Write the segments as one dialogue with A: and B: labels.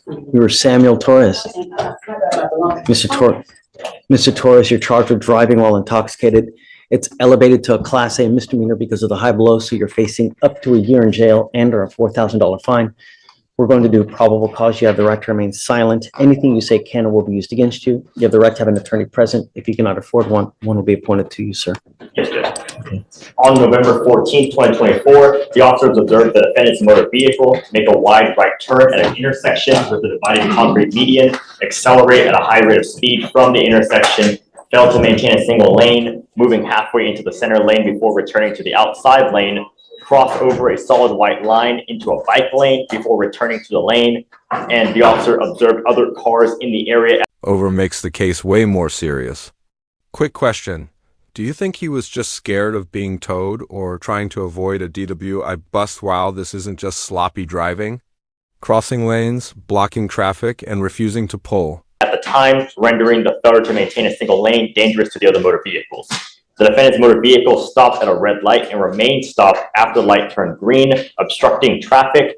A: You were Samuel Torres. Mr. Torres, you're charged with driving while intoxicated. It's elevated to a Class A misdemeanor because of the high blow, so you're facing up to a year in jail and or a $4,000 fine. We're going to do probable cause. You have the right to remain silent. Anything you say can or will be used against you. You have the right to have an attorney present. If you cannot afford one, one will be appointed to you, sir.
B: Yes, Judge. Okay. On November 14, 2024, the officers observed the defendant's motor vehicle make a wide right turn at an intersection with a dividing concrete median, accelerate at a high rate of speed from the intersection, failed to maintain a single lane, moving halfway into the center lane before returning to the outside lane, cross over a solid white line into a bike lane before returning to the lane, and the officer observed other cars in the area.
C: Over makes the case way more serious. Quick question. Do you think he was just scared of being towed or trying to avoid a DWI bust while this isn't just sloppy driving? Crossing lanes, blocking traffic, and refusing to pull.
B: At the time, rendering the failure to maintain a single lane dangerous to the other motor vehicles. The defendant's motor vehicle stopped at a red light and remained stopped after the light turned green, obstructing traffic,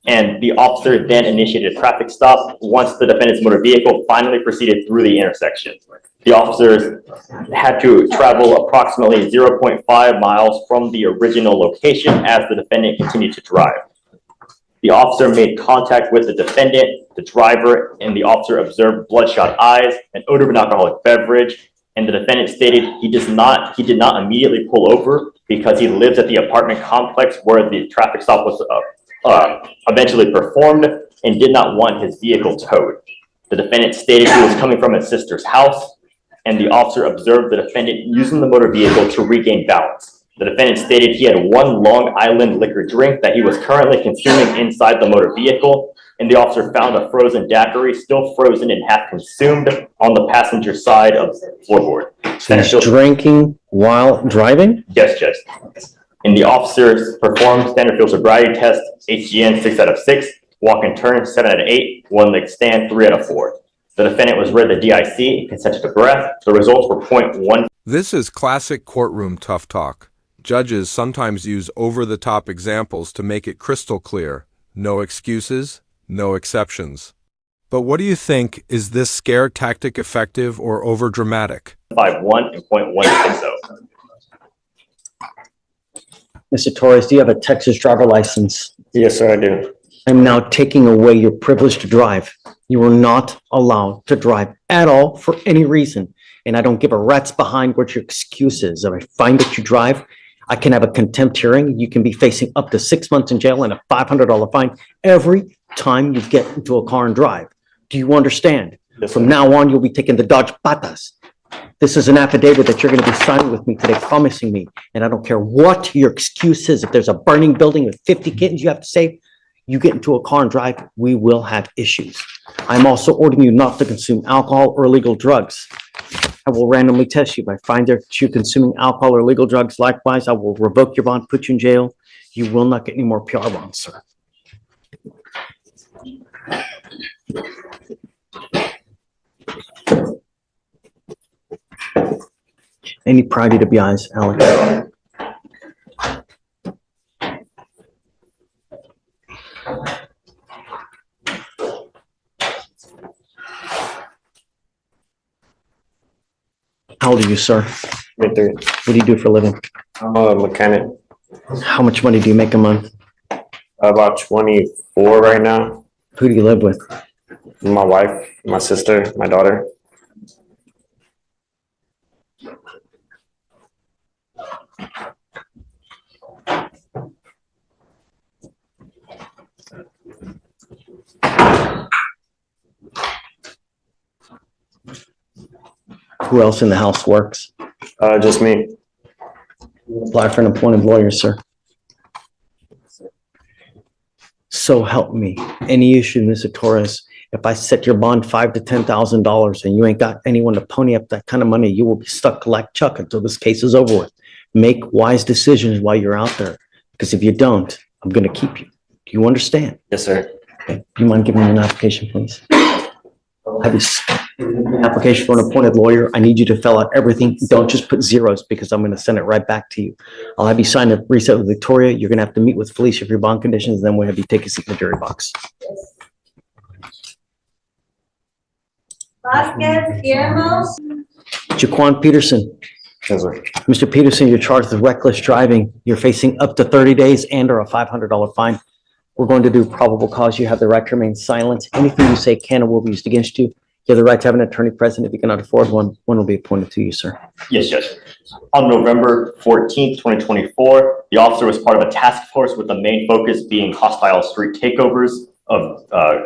B: and the officer then initiated a traffic stop once the defendant's motor vehicle finally proceeded through the intersection. The officers had to travel approximately 0.5 miles from the original location as the defendant continued to drive. The officer made contact with the defendant, the driver, and the officer observed bloodshot eyes, an odor of an alcoholic beverage, and the defendant stated he did not immediately pull over because he lives at the apartment complex where the traffic stop was eventually performed and did not want his vehicle towed. The defendant stated he was coming from his sister's house, and the officer observed the defendant using the motor vehicle to regain balance. The defendant stated he had one Long Island liquor drink that he was currently consuming inside the motor vehicle, and the officer found a frozen daiquiri still frozen and half consumed on the passenger side of the floorboard.
A: So he's drinking while driving?
B: Yes, Judge. And the officers performed standard field sobriety test, HGN 6 out of 6, walk and turn 7 out of 8, one leg stand 3 out of 4. The defendant was read the DIC and consented to breath. The results were 0.1.
C: This is classic courtroom tough talk. Judges sometimes use over-the-top examples to make it crystal clear. No excuses, no exceptions. But what do you think? Is this scare tactic effective or over-dramatic?
B: 5.1 and 0.160.
A: Mr. Torres, do you have a Texas driver license?
D: Yes, sir, I do.
A: I'm now taking away your privilege to drive. You are not allowed to drive at all for any reason. And I don't give a rat's behind what your excuse is. If I find that you drive, I can have a contempt hearing. You can be facing up to 6 months in jail and a $500 fine every time you get into a car and drive. Do you understand?
D: Yes,
A: From now on, you'll be taking the Dodge Patas. This is an affidavit that you're going to be signing with me today, promising me. And I don't care what your excuse is. If there's a burning building with 50 kittens you have to save, you get into a car and drive, we will have issues. I'm also ordering you not to consume alcohol or illegal drugs. I will randomly test you. If I find that you're consuming alcohol or illegal drugs, likewise, I will revoke your bond, put you in jail. You will not get any more PR bonds, sir. Any prior DWIs, Alex? How old are you, sir?
D: Mid-30.
A: What do you do for a living?
D: I'm a mechanic.
A: How much money do you make a month?
D: About 24 right now.
A: Who do you live with?
D: My wife, my sister, my daughter.
A: Who else in the house works?
D: Just me.
A: Apply for an appointed lawyer, sir. So help me. Any issue, Mr. Torres, if I set your bond $5,000 to $10,000 and you ain't got anyone to pony up that kind of money, you will be stuck like Chuck until this case is over with. Make wise decisions while you're out there, because if you don't, I'm going to keep you. Do you understand?
D: Yes, sir.
A: Okay. Do you mind giving me an application, please? Have you application for an appointed lawyer? I need you to fill out everything. Don't just put zeros, because I'm going to send it right back to you. I'll have you sign a reset with Victoria. You're going to have to meet with Fliescher for your bond conditions, and then we'll have you take a seat in the jury box.
E: Vasquez, Guillermo.
A: Jaquan Peterson.
D: Yes, sir.
A: Mr. Peterson, you're charged with reckless driving. You're facing up to 30 days and or a $500 fine. We're going to do probable cause. You have the right to remain silent. Anything you say can or will be used against you. You have the right to have an attorney present. If you cannot afford one, one will be appointed to you, sir.
B: Yes, Judge. On November 14th, 2024, the officer was part of a task force with the main focus being hostile street takeovers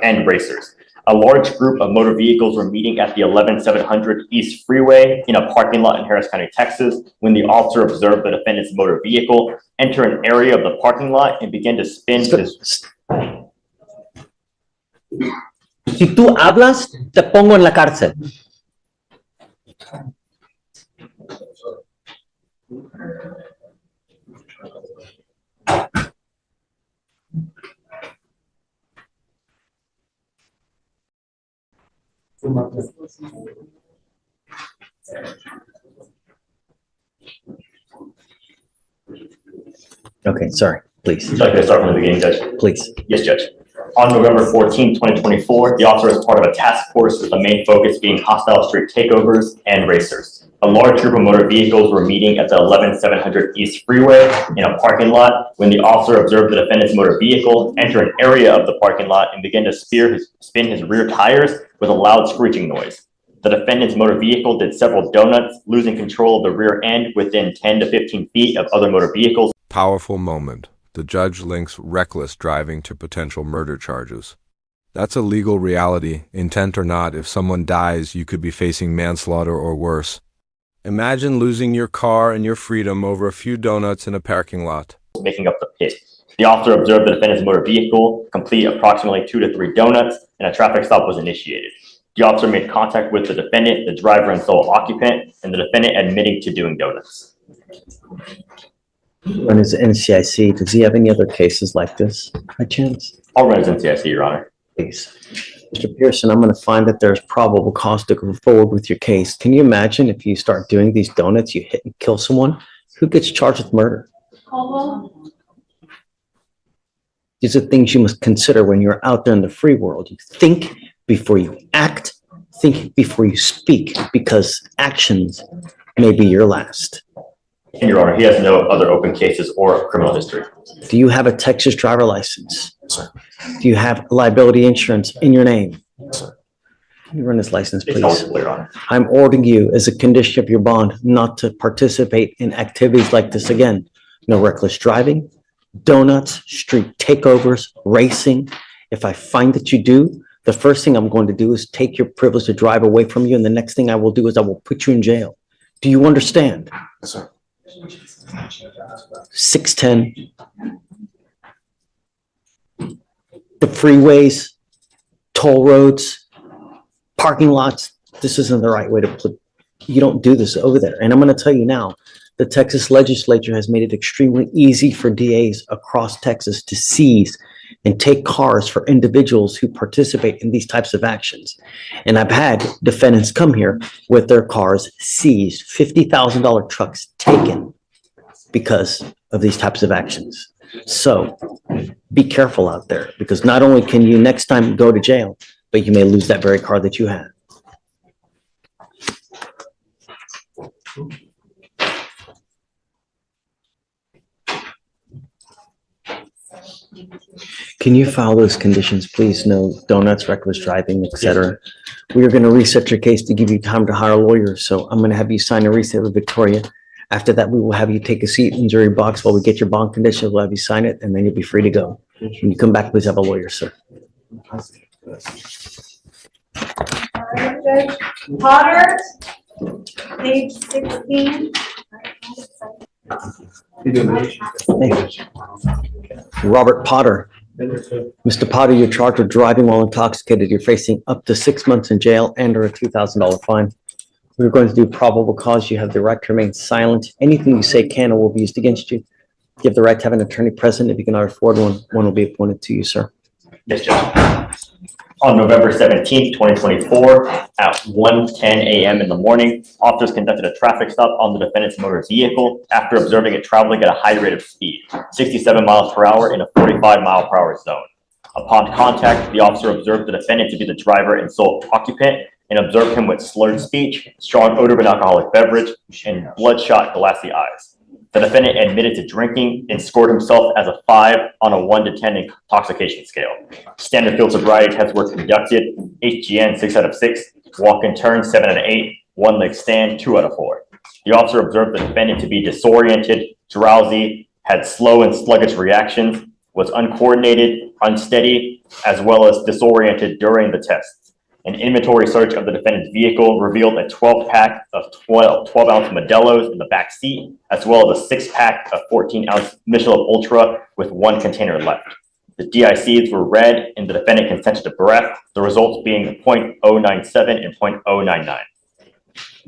B: and racers. A large group of motor vehicles were meeting at the 11700 East Freeway in a parking lot in Harris County, Texas, when the officer observed the defendant's motor vehicle enter an area of the parking lot and begin to spin his...
A: Si tú hablas, te pongo en la cárcel. Okay, sorry, please,
B: Would you like me to start from the beginning, Judge?
A: please.
B: Yes, Judge. On November 14th, 2024, the officer was part of a task force with the main focus being hostile street takeovers and racers. A large group of motor vehicles were meeting at the 11700 East Freeway in a parking lot when the officer observed the defendant's motor vehicle enter an area of the parking lot and begin to spin his rear tires with a loud screeching noise. The defendant's motor vehicle did several donuts, losing control of the rear end within 10 to 15 feet of other motor vehicles.
C: Powerful moment. The judge links reckless driving to potential murder charges. That's a legal reality, intent or not. If someone dies, you could be facing manslaughter or worse. Imagine losing your car and your freedom over a few donuts in a parking lot.
B: Making up the pit. The officer observed the defendant's motor vehicle complete approximately 2 to 3 donuts, and a traffic stop was initiated. The officer made contact with the defendant, the driver and sole occupant, and the defendant admitting to doing donuts.
A: Run his NCIC. Does he have any other cases like this by chance?
B: I'll run his NCIC, Your Honor.
A: Please. Mr. Pearson, I'm going to find that there's probable cause to go forward with your case. Can you imagine if you start doing these donuts, you hit and kill someone? Who gets charged with murder? These are things you must consider when you're out there in the free world. You think before you act, think before you speak, because actions may be your last.
B: And Your Honor, he has no other open cases or criminal history.
A: Do you have a Texas driver license? Do you have liability insurance in your name? Can you run this license,
B: It's
A: please?
B: eligible, Your Honor.
A: I'm ordering you as a condition of your bond not to participate in activities like this again. No reckless driving, donuts, street takeovers, racing. If I find that you do, the first thing I'm going to do is take your privilege to drive away from you, and the next thing I will do is I will put you in jail. Do you understand?
D: Yes, sir.
A: 610. The freeways, toll roads, parking lots, this isn't the right way to put, you don't do this over there. And I'm going to tell you now, the Texas legislature has made it extremely easy for DAs across Texas to seize and take cars for individuals who participate in these types of actions. And I've had defendants come here with their cars seized, $50,000 trucks taken because of these types of actions. So be careful out there, because not only can you next time go to jail, but you may lose that very car that you had. Can you follow those conditions, please? No donuts, reckless driving, etc. We are going to reset your case to give you time to hire a lawyer. So I'm going to have you sign a reset with Victoria. After that, we will have you take a seat in jury box while we get your bond conditions. We'll have you sign it, and then you'll be free to go. When you come back, please have a lawyer, sir.
E: Judge Potter, page 16.
A: Hey. Robert Potter. Mr. Potter, you're charged with driving while intoxicated. You're facing up to 6 months in jail and or a $2,000 fine. We're going to do probable cause. You have the right to remain silent. Anything you say can or will be used against you. You have the right to have an attorney present. If you cannot afford one, one will be appointed to you, sir.
B: Yes, Judge. On November 17th, 2024, at 1:10 a.m. in the morning, officers conducted a traffic stop on the defendant's motor vehicle after observing it traveling at a high rate of speed, 67 miles per hour in a 45 mile per hour zone. Upon contact, the officer observed the defendant to be the driver and sole occupant and observed him with slurred speech, strong odor of an alcoholic beverage, and bloodshot, glassy eyes. The defendant admitted to drinking and scored himself as a 5 on a 1 to 10 intoxication scale. Standard field sobriety tests were conducted, HGN 6 out of 6, walk and turn 7 out of 8, one leg stand 2 out of 4. The officer observed the defendant to be disoriented, drowsy, had slow and sluggish reactions, was uncoordinated, unsteady, as well as disoriented during the tests. An inventory search of the defendant's vehicle revealed a 12-pack of 12-ounce Modelo's in the back seat, as well as a 6-pack of 14-ounce Michelob Ultra with 1 container left. The DICs were read and the defendant consented to breath, the results being .097 and .099.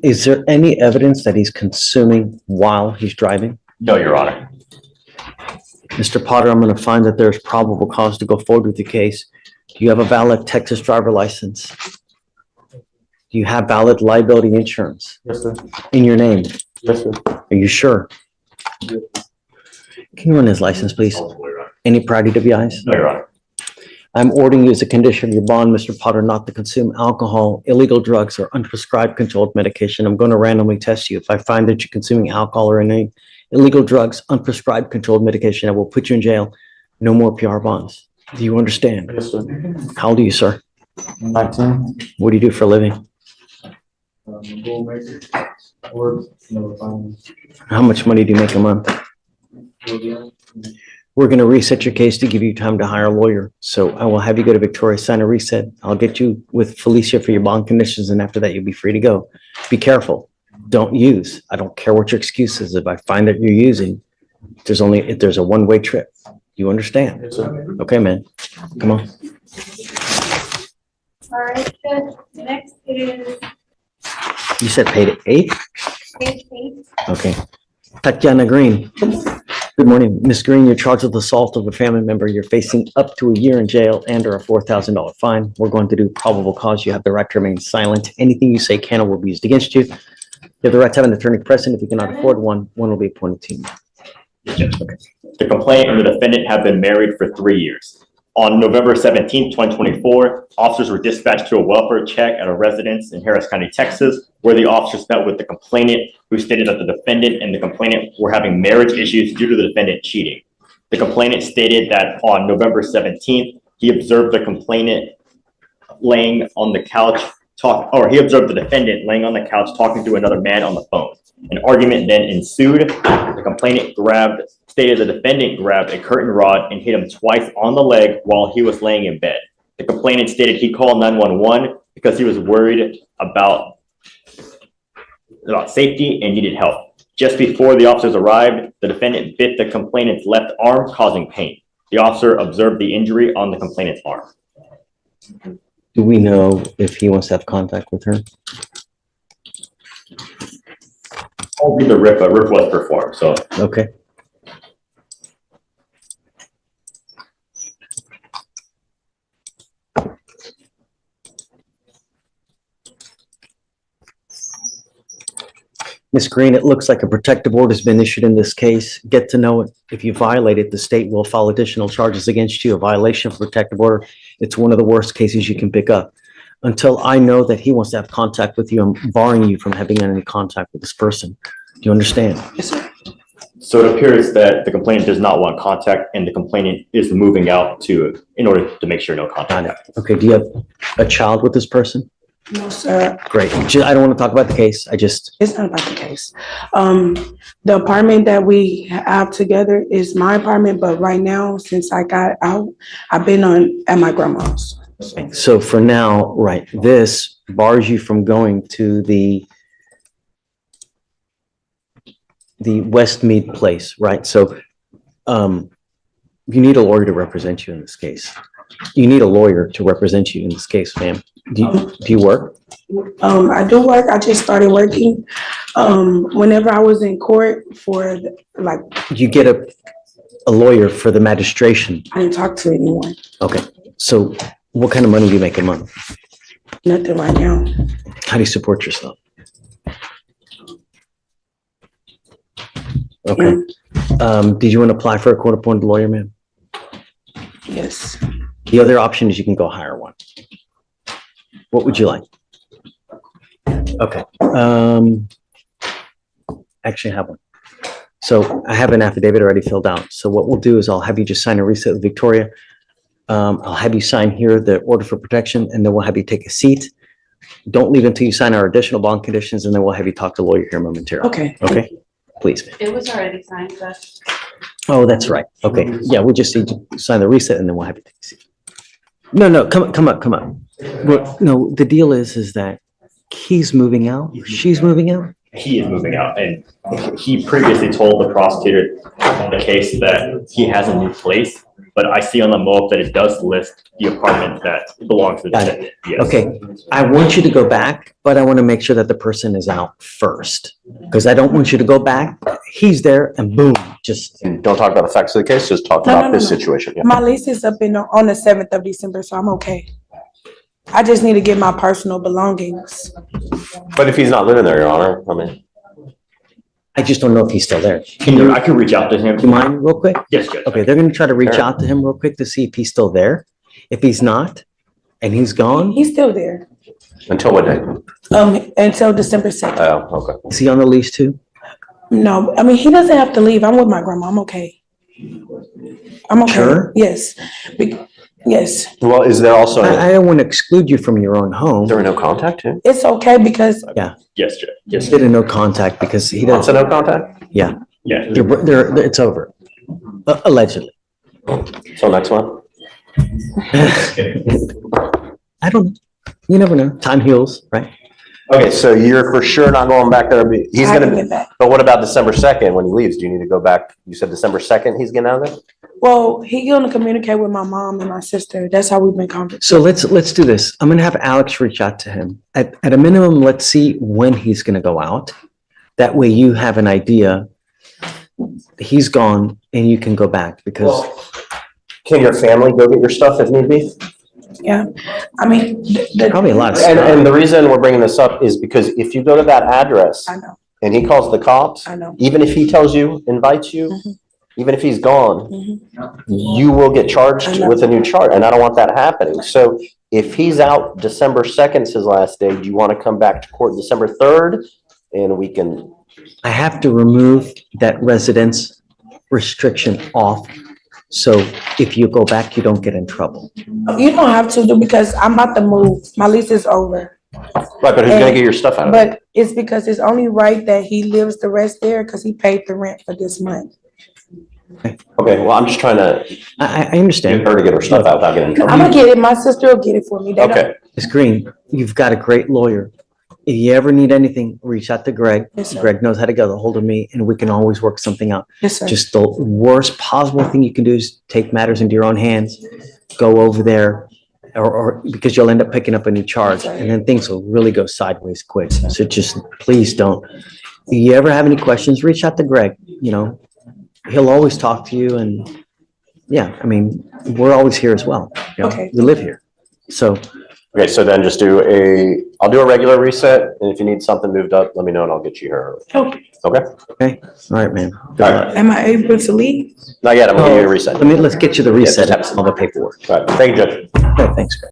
A: Is there any evidence that he's consuming while he's driving?
B: No, Your Honor.
A: Mr. Potter, I'm going to find that there's probable cause to go forward with the case. Do you have a valid Texas driver license? Do you have valid liability insurance
D: Yes, sir.
A: in your name?
D: Yes, sir.
A: Are you sure? Can you run his license, please? Any prior DWIs?
B: No, Your Honor.
A: I'm ordering you as a condition of your bond, Mr. Potter, not to consume alcohol, illegal drugs, or unprescribed controlled medication. I'm going to randomly test you. If I find that you're consuming alcohol or any illegal drugs, unprescribed controlled medication, I will put you in jail. No more PR bonds. Do you understand?
D: Yes, sir.
A: How old are you, sir?
D: 19.
A: What do you do for a living?
D: Gold maker. Work. Never find.
A: How much money do you make a month? We're going to reset your case to give you time to hire a lawyer. So I will have you go to Victoria, sign a reset. I'll get you with Fliescher for your bond conditions, and after that, you'll be free to go. Be careful. Don't use. I don't care what your excuse is. If I find that you're using, there's a one-way trip. You understand?
D: Yes, sir.
A: Okay, man. Come on.
E: All right, Judge, next is
A: You said paid at 8?
E: page 8.
A: Okay. Tatiana Green. Good morning. Ms. Green, you're charged with assault of a family member. You're facing up to a year in jail and or a $4,000 fine. We're going to do probable cause. You have the right to remain silent. Anything you say can or will be used against you. You have the right to have an attorney present. If you cannot afford one, one will be appointed to you.
B: The complainant and the defendant have been married for 3 years. On November 17, 2024, officers were dispatched to a welfare check at a residence in Harris County, Texas, where the officers met with the complainant, who stated that the defendant and the complainant were having marriage issues due to the defendant cheating. The complainant stated that on November 17th, he observed the complainant laying on the couch he observed the defendant laying on the couch talking to another man on the phone. An argument then ensued. The complainant stated the defendant grabbed a curtain rod and hit him twice on the leg while he was laying in bed. The complainant stated he called 911 because he was worried about safety and needed help. Just before the officers arrived, the defendant bit the complainant's left arm, causing pain. The officer observed the injury on the complainant's arm.
A: Do we know if he wants to have contact with her?
B: I'll read the RIF, but RIF was performed, so.
A: Okay. Ms. Green, it looks like a protective order has been issued in this case. Get to know it. If you violate it, the state will file additional charges against you. A violation of protective order, it's one of the worst cases you can pick up. Until I know that he wants to have contact with you, I'm barring you from having any contact with this person. Do you understand?
E: Yes, sir.
B: So it appears that the complainant does not want contact and the complainant is moving out in order to make sure no
A: Got
B: contact.
A: it. Okay, do you have a child with this person?
E: No, sir.
A: Great. I don't want to talk about the case.
E: It's not about the case. The apartment that we have together is my apartment, but right now, since I got out, I've been at my grandma's.
A: So for now, right, this bars you from going to the Westmead place, right? So you need a lawyer to represent you in this case. You need a lawyer to represent you in this case, ma'am. Do you work?
E: I do work. I just started working. Whenever I was in court for
A: You get a lawyer for the magistration.
E: I didn't talk to anyone.
A: Okay, so what kind of money do you make a month?
E: Nothing right now.
A: How do you support yourself? Okay. Did you want to apply for a court-appointed lawyer, ma'am?
E: Yes.
A: The other option is you can go hire one. What would you like? Okay, actually I have one. So I have an affidavit already filled out. So what we'll do is I'll have you just sign a receipt with Victoria. I'll have you sign here the order for protection, and then we'll have you take a seat. Don't leave until you sign our additional bond conditions, and then we'll have you talk to lawyer here momentarily.
E: Okay.
A: Okay, please, ma'am.
F: It was already signed, but
A: Oh, that's right. Okay, yeah, we just need to sign the reset, and then we'll have you take a seat. No, come up. Well, no, the deal is that he's moving out, she's moving out.
B: He is moving out, and he previously told the prosecutor on the case that he has a new place, but I see on the MOAB that it does list the apartment that belongs to the
A: Got
B: defendant. Yes.
A: Okay, I want you to go back, but I want to make sure that the person is out first. Because I don't want you to go back, he's there and boom, just,
G: Don't talk about the facts of the case, just talk
E: No,
G: about
E: no,
G: this
E: no.
G: situation. Yeah.
E: My lease is up on the 7th of December, so I'm okay. I just need to get my personal belongings.
G: But if he's not living there, Your Honor, I mean,
A: I just don't know if he's still there.
B: I can reach out to him.
A: Do you mind real quick?
B: Yes, Judge.
A: Okay, they're gonna try to reach
G: Sure.
A: out to him real quick to see if he's still there. If he's not, and he's gone,
E: He's still there,
G: until what day?
E: until December 2nd.
G: Oh, okay.
A: is he on the lease too?
E: No, I mean, he doesn't have to leave. I'm with my grandma. I'm okay. I'm okay.
A: Sure?
E: Yes. Yes,
G: Well, is there also,
A: I don't want to exclude you from your own home.
G: is there a no contact too?
E: it's okay because
B: Yes, Judge. Yes.
A: Did a no contact because he
G: What's a
A: doesn't,
G: no contact?
B: Yeah.
A: it's over. Allegedly.
G: Till next month?
A: I don't know. You never know. Time heals, right?
G: Okay, so you're for sure not going back there. He's
E: I can
G: gonna,
E: get back.
G: but what about December 2nd when he leaves? Do you need to go back? You said December 2nd he's getting out of there?
E: Well, he gonna communicate with my mom and my sister. That's how we've been conversing.
A: So let's do this. I'm gonna have Alex reach out to him. At a minimum, let's see when he's gonna go out. That way you have an idea. He's gone and you can go back because
G: Can your family go get your stuff if need be?
E: Yeah, I mean,
A: probably a lot of
G: And
A: stuff.
G: the reason we're bringing this up is because if you go to that address
E: I know,
G: and he calls the cops,
E: I know.
G: even if he tells you, invites you,
E: Mhm.
G: even if he's gone,
E: Mhm.
G: you will get
E: I
G: charged
E: know.
G: with a new charge, and I don't want that happening. So if he's out December 2nd's his last day, do you want to come back to court December 3rd? And we can,
A: I have to remove that residence restriction off. So if you go back, you don't get in trouble.
E: You don't have to do because I'm about to move. My lease is over.
G: right, but who's gonna get your stuff out of it?
E: But it's because it's only right that he lives the rest there because he paid the rent for this month.
G: Okay, well, I'm just trying to
A: I
G: get
A: understand.
G: her to get her stuff out without getting in
E: I'm
G: trouble.
E: gonna get it. My sister will get it for me. They don't-
G: Okay,
A: Ms. Green, you've got a great lawyer. If you ever need anything, reach out to Greg.
E: Yes, sir.
A: Greg knows how to get a hold of me and we can always work something out.
E: Yes, sir.
A: Just the worst possible thing you can do is take matters into your own hands, go over there, or because you'll end up picking up a new charge and then things will really go sideways quick. So just please don't. If you ever have any questions, reach out to Greg, you know, he'll always talk to you and yeah, I mean, we're always here as well. You know,
E: Okay.
A: we live here. So
G: okay, so then just I'll do a regular reset, and if you need something moved up, let me know and I'll get you here.
E: Okay.
G: Okay?
A: okay, all right, man.
G: All right.
E: Am I able to leave?
G: Not yet, I'm gonna give you a reset.
A: Let's get you the reset
G: Yeah, just
A: of all the paperwork.
G: All right, thank you, Judge.
A: Okay, thanks, Greg.